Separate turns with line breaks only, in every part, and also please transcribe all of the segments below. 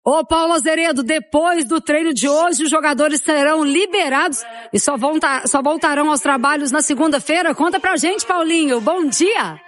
Ô Paulo Azeredo, depois do treino de hoje, os jogadores serão liberados e só voltarão aos trabalhos na segunda-feira. Conta pra gente, Paulinho. Bom dia.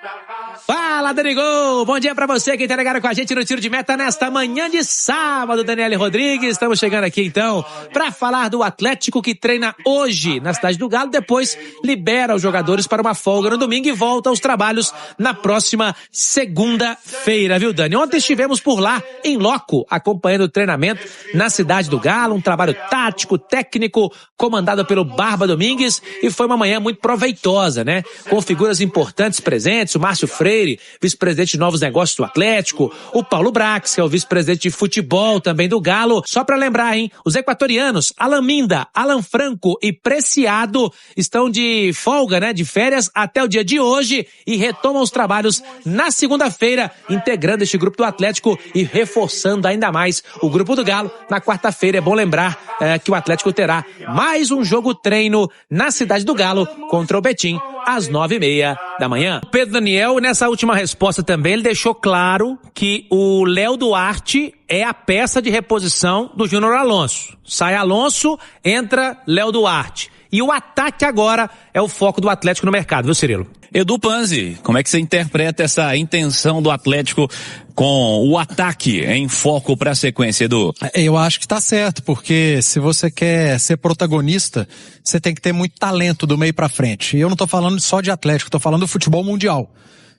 Fala, Danigol! Bom dia pra você que tá ligado com a gente no Tiro de Meta nesta manhã de sábado, Daniele Rodrigues. Estamos chegando aqui então pra falar do Atlético que treina hoje na cidade do Galo, depois libera os jogadores para uma folga no domingo e volta aos trabalhos na próxima segunda-feira, viu, Dani? Ontem estivemos por lá, em loco, acompanhando o treinamento na cidade do Galo, um trabalho tático, técnico, comandado pelo Barba Domingues, e foi uma manhã muito proveitosa, né? Com figuras importantes presentes, o Márcio Freire, vice-presidente de novos negócios do Atlético, o Paulo Brax, que é o vice-presidente de futebol também do Galo. Só pra lembrar, hein, os equatorianos Alan Minda, Alan Franco e Preciado estão de folga, né, de férias até o dia de hoje e retomam os trabalhos na segunda-feira, integrando este grupo do Atlético e reforçando ainda mais o grupo do Galo. Na quarta-feira é bom lembrar que o Atlético terá mais um jogo-treino na cidade do Galo contra o Betim às 9h30 da manhã. O Pedro Daniel, nessa última resposta também, ele deixou claro que o Léo Duarte é a peça de reposição do Júnior Alonso. Sai Alonso, entra Léo Duarte. E o ataque agora é o foco do Atlético no mercado, viu, Cirilo?
Edu Panzi, como é que você interpreta essa intenção do Atlético com o ataque em foco para a sequência, Edu?
Eu acho que tá certo, porque se você quer ser protagonista, você tem que ter muito talento do meio para frente. E eu não tô falando só de Atlético, tô falando do futebol mundial.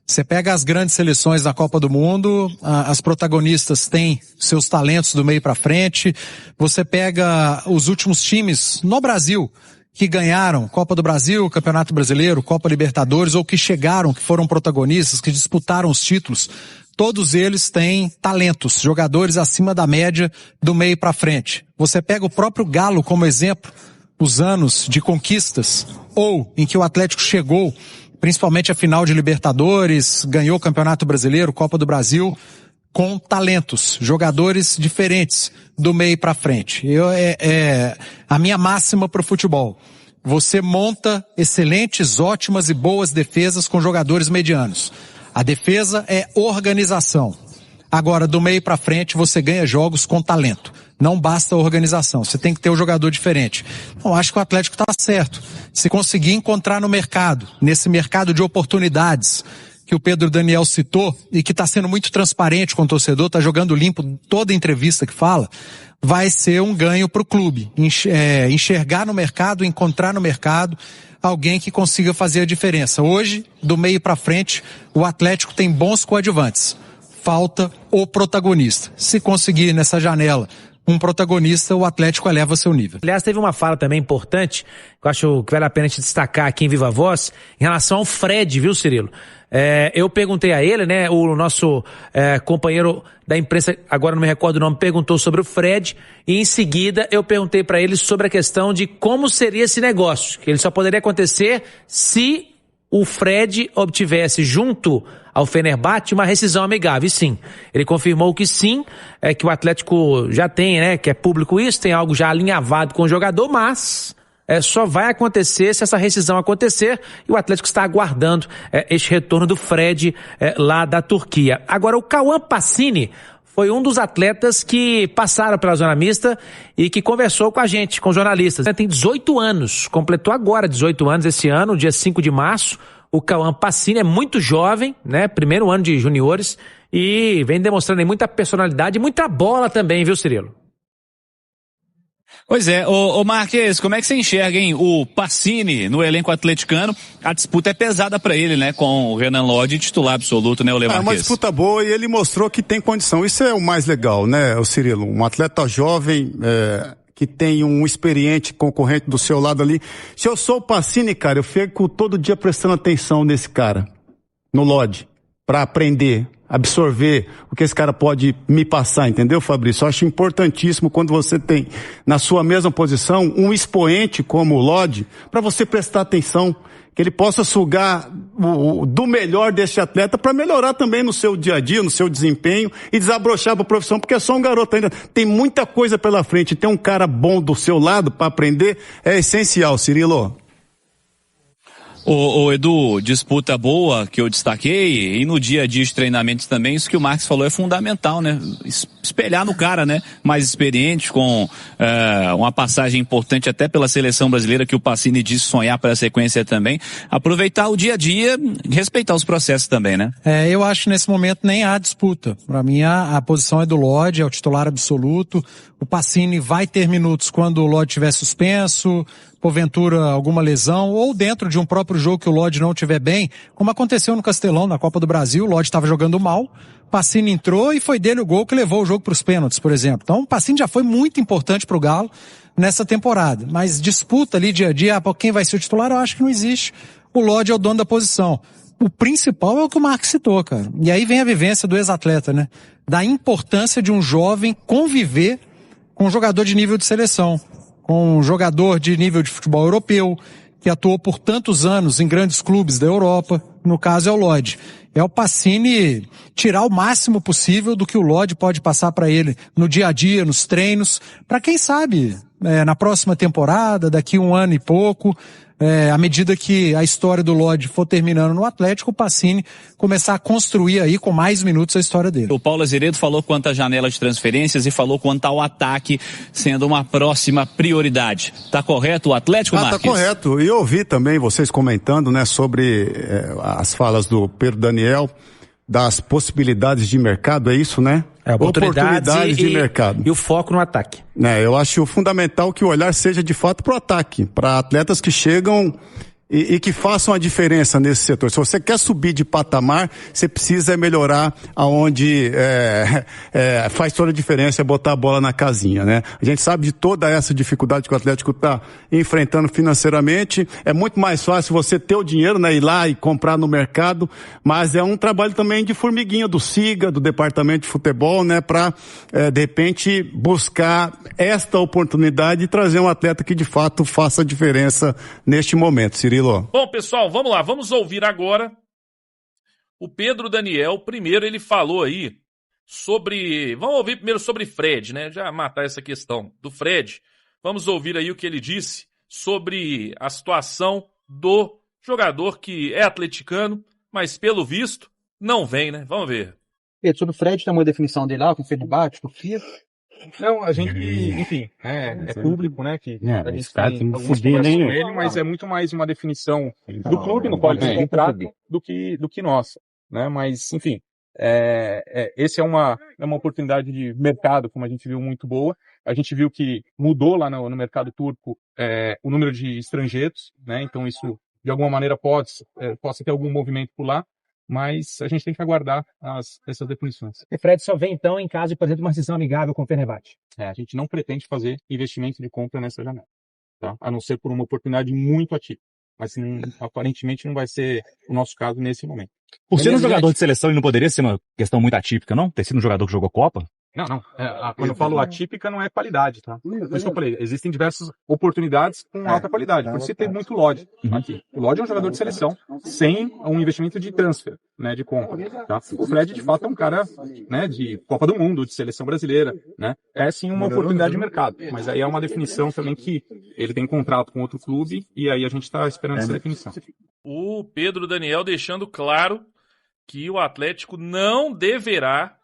Você pega as grandes seleções da Copa do Mundo, as protagonistas têm seus talentos do meio para frente. Você pega os últimos times no Brasil que ganharam Copa do Brasil, Campeonato Brasileiro, Copa Libertadores, ou que chegaram, que foram protagonistas, que disputaram os títulos. Todos eles têm talentos, jogadores acima da média do meio para frente. Você pega o próprio Galo como exemplo, os anos de conquistas, ou em que o Atlético chegou, principalmente a final de Libertadores, ganhou o Campeonato Brasileiro, Copa do Brasil, com talentos, jogadores diferentes do meio para frente. A minha máxima pro futebol. Você monta excelentes, ótimas e boas defesas com jogadores medianos. A defesa é organização. Agora, do meio para frente, você ganha jogos com talento. Não basta a organização, você tem que ter um jogador diferente. Então, acho que o Atlético está certo. Se conseguir encontrar no mercado, nesse mercado de oportunidades, que o Pedro Daniel citou, e que está sendo muito transparente com o torcedor, está jogando limpo toda entrevista que fala, vai ser um ganho para o clube. Enxergar no mercado, encontrar no mercado alguém que consiga fazer a diferença. Hoje, do meio para frente, o Atlético tem bons coadjuvantes. Falta o protagonista. Se conseguir nessa janela um protagonista, o Atlético eleva seu nível.
Aliás, teve uma fala também importante, que eu acho que vale a pena a gente destacar aqui em Viva Voz, em relação ao Fred, viu, Cirilo? Eu perguntei a ele, né, o nosso companheiro da imprensa, agora não me recordo o nome, perguntou sobre o Fred, e em seguida eu perguntei para ele sobre a questão de como seria esse negócio, que ele só poderia acontecer se o Fred obtivesse junto ao Fenerbahçe uma rescisão amigável. E sim, ele confirmou que sim, que o Atlético já tem, né, que é público isso, tem algo já alinhavado com o jogador, mas só vai acontecer se essa rescisão acontecer, e o Atlético está aguardando este retorno do Fred lá da Turquia. Agora, o Cauã Pacini foi um dos atletas que passaram pela zona mista e que conversou com a gente, com jornalistas. Ele tem 18 anos, completou agora 18 anos esse ano, dia 5 de março. O Cauã Pacini é muito jovem, né? Primeiro ano de juniores, e vem demonstrando aí muita personalidade e muita bola também, viu, Cirilo?
Pois é, ô Marques, como é que você enxerga, hein, o Pacini no elenco atleticano? A disputa é pesada pra ele, né, com o Renan Lodge, titular absoluto, né, o Marques?
É uma disputa boa e ele mostrou que tem condição. Isso é o mais legal, né, o Cirilo? Um atleta jovem, que tem um experiente concorrente do seu lado ali. Se eu sou o Pacini, cara, eu fico todo dia prestando atenção nesse cara, no Lodge, pra aprender, absorver o que esse cara pode me passar, entendeu, Fabrício? Eu acho importantíssimo quando você tem na sua mesma posição um expoente como o Lodge, para você prestar atenção, que ele possa sugar do melhor desse atleta para melhorar também no seu dia a dia, no seu desempenho e desabrochar para a profissão, porque é só um garoto ainda. Tem muita coisa pela frente, ter um cara bom do seu lado para aprender é essencial, Cirilo.
Ô Edu, disputa boa que eu destaquei, e no dia a dia de treinamentos também, isso que o Marcos falou é fundamental, né? Espelhar no cara, né? Mais experiente, com uma passagem importante até pela seleção brasileira, que o Pacini disse sonhar para a sequência também. Aproveitar o dia a dia, respeitar os processos também, né?
Eu acho que nesse momento nem há disputa. Para mim a posição é do Lodge, é o titular absoluto. O Pacini vai ter minutos quando o Lodge estiver suspenso, porventura alguma lesão, ou dentro de um próprio jogo que o Lodge não estiver bem, como aconteceu no Castelão, na Copa do Brasil. O Lodge estava jogando mal, Pacini entrou e foi dele o gol que levou o jogo para os pênaltis, por exemplo. Então o Pacini já foi muito importante para o Galo nessa temporada. Mas disputa ali dia a dia, quem vai ser o titular, eu acho que não existe. O Lodge é o dono da posição. O principal é o que o Marcos citou, cara. E aí vem a vivência do ex-atleta, né? Da importância de um jovem conviver com um jogador de nível de seleção, com um jogador de nível de futebol europeu, que atuou por tantos anos em grandes clubes da Europa. No caso é o Lodge. É o Pacini tirar o máximo possível do que o Lodge pode passar para ele no dia a dia, nos treinos, para quem sabe, na próxima temporada, daqui 1 ano e pouco, à medida que a história do Lodge for terminando no Atlético, o Pacini começar a construir aí com mais minutos a história dele.
O Paulo Azeredo falou quanto à janela de transferências e falou quanto ao ataque sendo uma próxima prioridade. Tá correto o Atlético, Marques?
Tá correto. E eu ouvi também vocês comentando, né, sobre as falas do Pedro Daniel, das possibilidades de mercado, é isso, né?
Oportunidades
de mercado.
E o foco no ataque.
Eu acho fundamental que o olhar seja de fato para o ataque, para atletas que chegam e que façam a diferença nesse setor. Se você quer subir de patamar, você precisa melhorar aonde faz toda a diferença, é botar a bola na casinha, né? A gente sabe de toda essa dificuldade que o Atlético está enfrentando financeiramente. É muito mais fácil você ter o dinheiro, né, ir lá e comprar no mercado, mas é um trabalho também de formiguinha do SIGA, do Departamento de Futebol, né, para de repente buscar esta oportunidade e trazer um atleta que de fato faça a diferença neste momento, Cirilo.
Bom, pessoal, vamos lá, vamos ouvir agora o Pedro Daniel. Primeiro ele falou aí vamos ouvir primeiro sobre Fred, né? Já matar essa questão do Fred. Vamos ouvir aí o que ele disse sobre a situação do jogador que é atleticano, mas pelo visto não vem, né? Vamos ver.
Pedro, sobre o Fred, tem uma definição dele lá, com o Fenerbahçe, com o FIA? Não, a gente, enfim, é público, né, que a gente tem algumas conversas com ele, mas é muito mais uma definição do clube, no qual ele tem contrato, do que nossa, né, mas, enfim, esse é uma oportunidade de mercado, como a gente viu, muito boa. A gente viu que mudou lá no mercado turco o número de estrangeiros, né, então isso, de alguma maneira, possa ter algum movimento por lá. Mas a gente tem que aguardar essas definições.
E Fred só vem, então, em caso de, por exemplo, uma rescisão amigável com o Fenerbahçe.
A gente não pretende fazer investimento de compra nessa janela, tá? A não ser por uma oportunidade muito atípica. Mas aparentemente não vai ser o nosso caso nesse momento.
Por ser um jogador de seleção, ele não poderia ser uma questão muito atípica, não? Ter sido um jogador que jogou Copa?
Não. Quando eu falo atípica, não é qualidade, tá? Por isso que eu falei, existem diversas oportunidades com alta qualidade. Por isso tem muito Lodge aqui. O Lodge é um jogador de seleção sem um investimento de transfer, né, de compra, tá? O Fred, de fato, é um cara, né, de Copa do Mundo, de seleção brasileira, né? É sim uma oportunidade de mercado, mas aí é uma definição também que ele tem contrato com outro clube e aí a gente está esperando essa definição.
O Pedro Daniel deixando claro que o Atlético não deverá,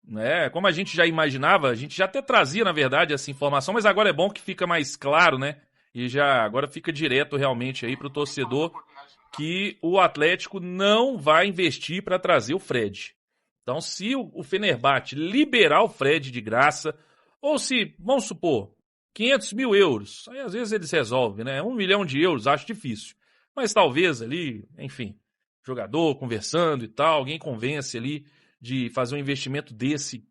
né, como a gente já imaginava, a gente já até trazia, na verdade, essa informação, mas agora é bom que fica mais claro, né? E já agora fica direto realmente aí para o torcedor que o Atlético não vai investir para trazer o Fred. Então, se o Fenerbahçe liberar o Fred de graça, ou se, vamos supor, 500 mil euros, aí às vezes eles resolvem, né? 1 milhão de euros, acho difícil. Mas talvez ali, enfim, jogador conversando e tal, alguém convence ali de fazer um investimento desse,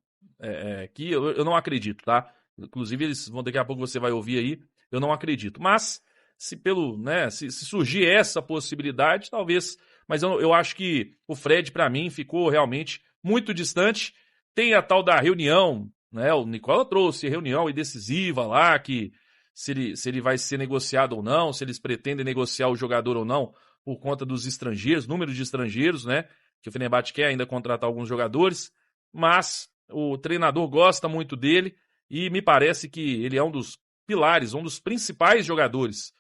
que eu não acredito, tá? Inclusive, daqui a pouco você vai ouvir aí, eu não acredito. Mas, se surgir essa possibilidade, talvez, mas eu acho que o Fred, para mim, ficou realmente muito distante. Tem a tal da reunião, né? O Nicola trouxe reunião decisiva lá, que se ele vai ser negociado ou não, se eles pretendem negociar o jogador ou não, por conta dos estrangeiros, número de estrangeiros, né? Que o Fenerbahçe quer ainda contratar alguns jogadores, mas o treinador gosta muito dele e me parece que ele é um dos pilares, um dos principais jogadores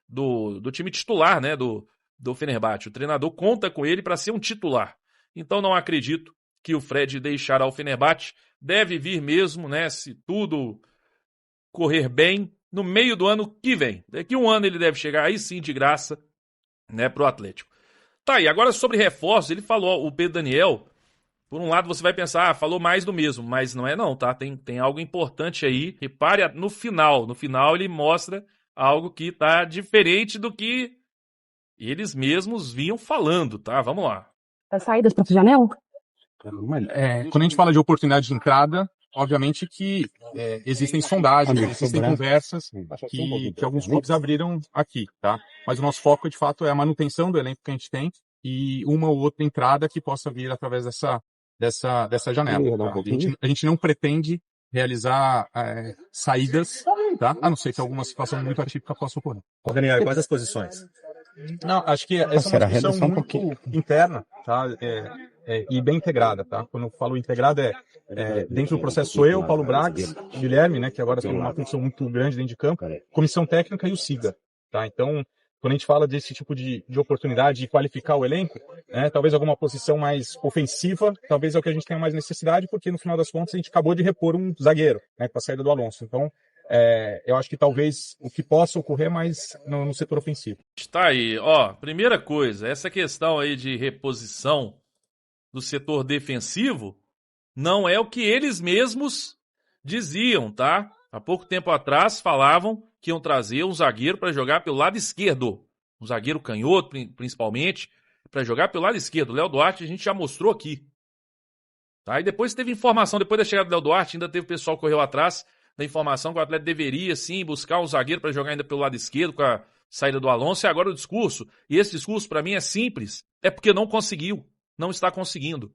do time titular, né, do Fenerbahçe. O treinador conta com ele para ser um titular. Então não acredito que o Fred deixará o Fenerbahçe. Deve vir mesmo, né, se tudo correr bem, no meio do ano que vem. Daqui um ano ele deve chegar aí sim de graça, né, pro Atlético. Tá aí, agora sobre reforços, ele falou, o Pedro Daniel, por um lado você vai pensar, falou mais do mesmo, mas não é não, tá? Tem algo importante aí. Repare no final ele mostra algo que tá diferente do que eles mesmos vinham falando, tá? Vamos lá.
As saídas para janela?
Quando a gente fala de oportunidade de entrada, obviamente que existem sondagens, existem conversas que alguns clubes abriram aqui, tá? Mas o nosso foco, de fato, é a manutenção do elenco que a gente tem e uma ou outra entrada que possa vir através dessa janela. Tá? A gente não pretende realizar saídas, tá? A não ser que alguma situação muito atípica possa ocorrer.
Daniel, quais as posições?
Não, acho que essa é uma discussão muito interna, tá? E bem integrada, tá? Quando eu falo integrada, dentro do processo sou eu, Paulo Brax, o Guilherme, né, que agora tem uma função muito grande dentro de campo, comissão técnica e o SIGA, tá? Então, quando a gente fala desse tipo de oportunidade de qualificar o elenco, né, talvez alguma posição mais ofensiva, talvez é o que a gente tenha mais necessidade, porque no final das contas a gente acabou de repor um zagueiro, né, com a saída do Alonso. Então, eu acho que talvez o que possa ocorrer mais no setor ofensivo.
Tá aí, ó, primeira coisa, essa questão aí de reposição do setor defensivo não é o que eles mesmos diziam, tá? Há pouco tempo atrás falavam que iam trazer um zagueiro para jogar pelo lado esquerdo, um zagueiro canhoto principalmente, para jogar pelo lado esquerdo. O Léo Duarte a gente já mostrou aqui. Tá? E depois teve informação, depois da chegada do Léo Duarte, ainda teve o pessoal que correu atrás da informação que o Atlético deveria sim buscar um zagueiro para jogar ainda pelo lado esquerdo com a saída do Alonso. E agora o discurso, e esse discurso para mim é simples, é porque não conseguiu, não está conseguindo.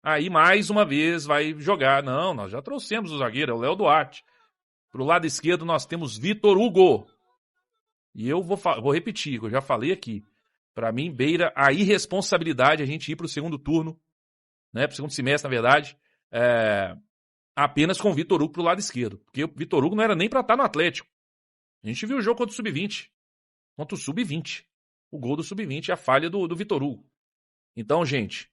Aí mais uma vez vai jogar. Não, nós já trouxemos o zagueiro, é o Léo Duarte. Pro lado esquerdo nós temos Vitor Hugo. E eu vou repetir, eu já falei aqui. Para mim beira a irresponsabilidade a gente ir pro segundo turno, né, pro segundo semestre na verdade, apenas com o Vitor Hugo pro lado esquerdo. Porque o Vitor Hugo não era nem para estar no Atlético. A gente viu o jogo contra o Sub-20. Contra o Sub-20. O gol do Sub-20 é a falha do Vitor Hugo. Então, gente,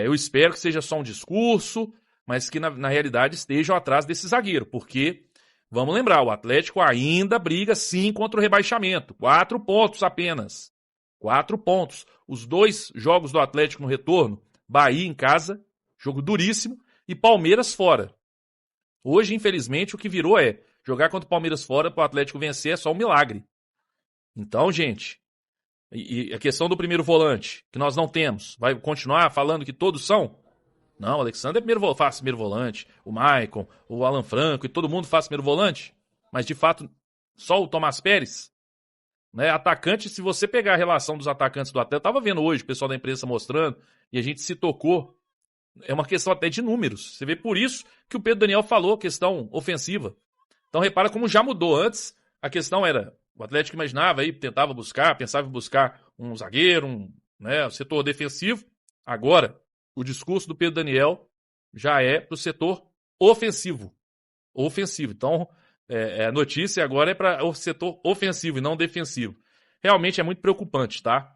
eu espero que seja só um discurso, mas que na realidade estejam atrás desse zagueiro. Porque, vamos lembrar, o Atlético ainda briga sim contra o rebaixamento. 4 pontos apenas. 4 pontos. Os 2 jogos do Atlético no retorno, Bahia em casa, jogo duríssimo, e Palmeiras fora. Hoje, infelizmente, o que virou é jogar contra o Palmeiras fora para o Atlético vencer é só um milagre. Então, gente, e a questão do primeiro volante, que nós não temos, vai continuar falando que todos são? Não, o Alexandre faz primeiro volante, o Maicon, o Alan Franco e todo mundo faz primeiro volante, mas de fato só o Tomás Pérez, né? Atacante, se você pegar a relação dos atacantes do Atlético, eu estava vendo hoje o pessoal da imprensa mostrando e a gente se tocou, é uma questão até de números. Você vê por isso que o Pedro Daniel falou, questão ofensiva. Então repara como já mudou. Antes a questão era, o Atlético imaginava aí, pensava em buscar um zagueiro, um setor defensivo. Agora, o discurso do Pedro Daniel já é para o setor ofensivo. Então, a notícia agora é para o setor ofensivo e não defensivo. Realmente é muito preocupante, tá?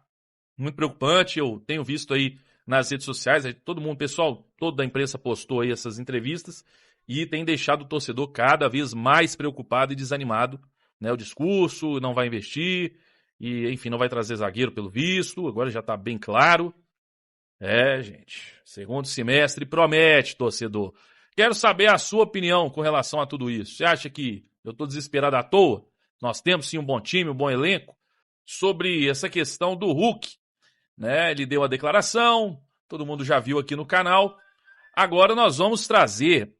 Muito preocupante. Eu tenho visto aí nas redes sociais, todo mundo, pessoal, toda a imprensa postou aí essas entrevistas e tem deixado o torcedor cada vez mais preocupado e desanimado. Né, o discurso, não vai investir, e enfim, não vai trazer zagueiro pelo visto, agora já está bem claro. Gente, segundo semestre promete, torcedor. Quero saber a sua opinião com relação a tudo isso. Você acha que eu estou desesperado à toa? Nós temos sim um bom time, um bom elenco. Sobre essa questão do Hulk, né, ele deu a declaração, todo mundo já viu aqui no canal. Agora nós vamos trazer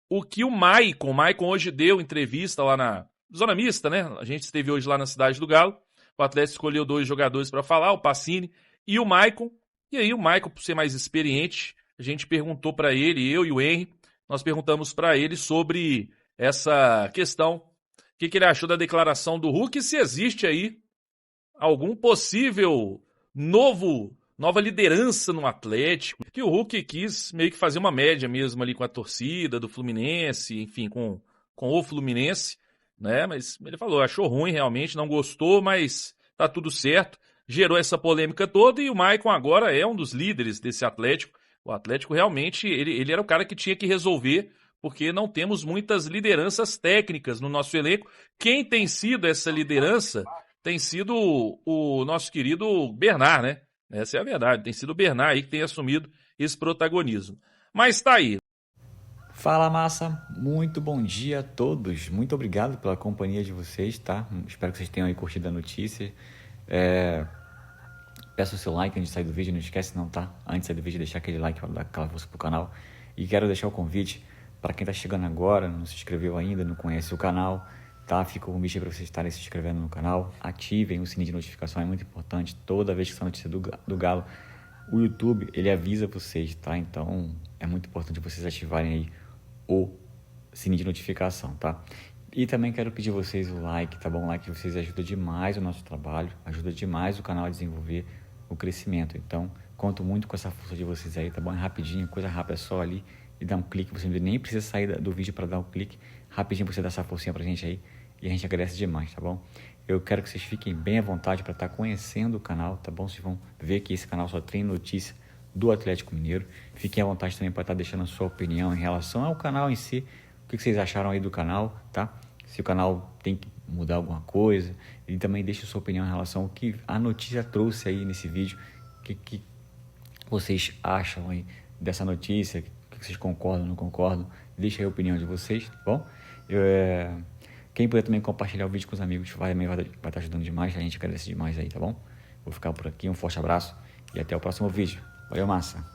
o que o Maicon hoje deu entrevista lá na Zona Mista, né? A gente esteve hoje lá na Cidade do Galo. O Atlético escolheu 2 jogadores para falar, o Pacini e o Maicon. E aí o Maicon, por ser mais experiente, a gente perguntou para ele, eu e o Henry, nós perguntamos para ele sobre essa questão, o que ele achou da declaração do Hulk e se existe aí algum possível nova liderança no Atlético. Que o Hulk quis meio que fazer uma média mesmo ali com a torcida do Fluminense, enfim, com o Fluminense. né? Mas ele falou, achou ruim realmente, não gostou, mas tá tudo certo. Gerou essa polêmica toda e o Maicon agora é um dos líderes desse Atlético. O Atlético realmente, ele era o cara que tinha que resolver, porque não temos muitas lideranças técnicas no nosso elenco. Quem tem sido essa liderança tem sido o nosso querido Bernard, né? Essa é a verdade, tem sido o Bernard aí que tem assumido esse protagonismo. Mas tá aí.
Fala, massa, muito bom dia a todos, muito obrigado pela companhia de vocês, tá? Espero que vocês tenham aí curtido a notícia. Peço o seu like antes de sair do vídeo, não esquece não, tá? Antes de sair do vídeo, deixar aquele like para dar aquela força pro canal. E quero deixar o convite para quem tá chegando agora, não se inscreveu ainda, não conhece o canal, tá? Fica o convite para vocês estarem se inscrevendo no canal. Ativem o sininho de notificação, é muito importante. Toda vez que sai notícia do Galo, o YouTube, ele avisa vocês, tá? Então, é muito importante vocês ativarem aí o sininho de notificação, tá? E também quero pedir vocês o like, tá bom? O like de vocês ajuda demais o nosso trabalho, ajuda demais o canal a desenvolver o crescimento. Então, conto muito com essa força de vocês aí, tá bom? É rapidinho, coisa rápida, é só ali e dar um clique. Você nem precisa sair do vídeo para dar um clique. Rapidinho você dá essa forcinha pra gente aí e a gente agradece demais, tá bom? Eu quero que vocês fiquem bem à vontade para estar conhecendo o canal, tá bom? Vocês vão ver que esse canal só tem notícia do Atlético Mineiro. Fiquem à vontade também para estar deixando a sua opinião em relação ao canal em si. O que vocês acharam aí do canal, tá? Se o canal tem que mudar alguma coisa. E também deixe a sua opinião em relação ao que a notícia trouxe aí nesse vídeo. O que vocês acham aí dessa notícia? O que vocês concordam, não concordam? Deixa aí a opinião de vocês, tá bom? Quem puder também compartilhar o vídeo com os amigos vai estar ajudando demais. A gente agradece demais aí, tá bom? Vou ficar por aqui. Um forte abraço e até o próximo vídeo. Valeu, massa!